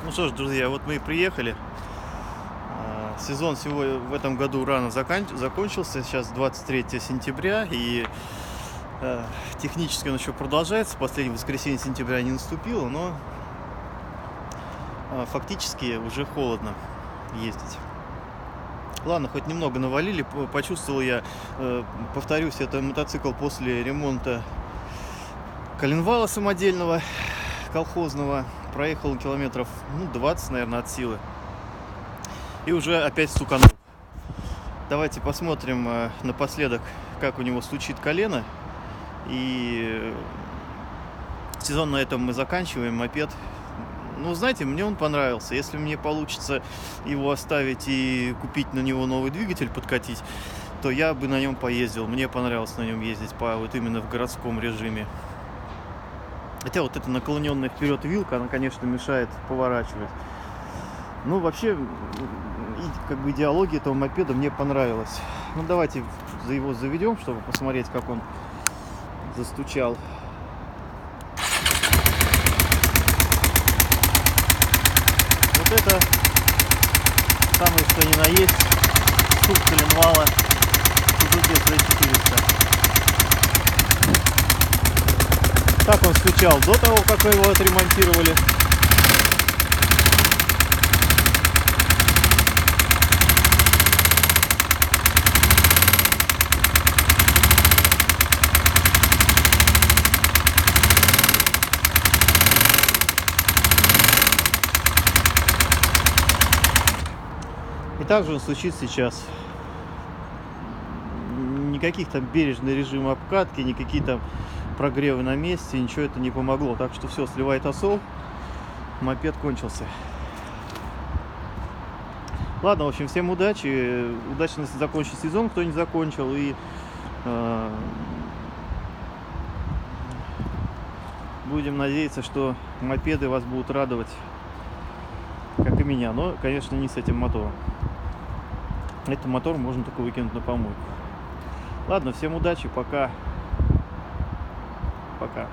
Ну что ж, друзья, вот мы и приехали. Сезон в этом году рано закончился. Сейчас 23 сентября, и технически он еще продолжается. Последнее воскресенье сентября не наступило, но фактически уже холодно ездить. Ладно, хоть немного навалили. Почувствовал я, повторюсь, это мотоцикл после ремонта коленвала самодельного, колхозного. Проехал километров 20, наверное, от силы. И уже опять стуканул. Давайте посмотрим напоследок, как у него стучит колено. И сезон на этом мы заканчиваем. Мопед, знаете, мне он понравился. Если мне получится его оставить и купить на него новый двигатель, подкатить, то я бы на нем поездил. Мне понравилось на нем ездить именно в городском режиме. Хотя вот эта наклоненная вперед вилка, она, конечно, мешает поворачивать. Вообще, идеология этого мопеда мне понравилась. Давайте его заведем, чтобы посмотреть, как он застучал. Вот это самое что ни на есть стук коленвала Suzuki SV400. Так он стучал до того, как мы его отремонтировали. И также он стучит сейчас. Никаких там бережный режим обкатки, никакие там прогревы на месте, ничего это не помогло. Так что все, сливает осол, мопед кончился. Ладно, в общем, всем удачи. Удачно закончить сезон, кто не закончил. И будем надеяться, что мопеды вас будут радовать, как и меня. Но, конечно, не с этим мотором. Этот мотор можно только выкинуть на помойку. Ладно, всем удачи, пока. Пока.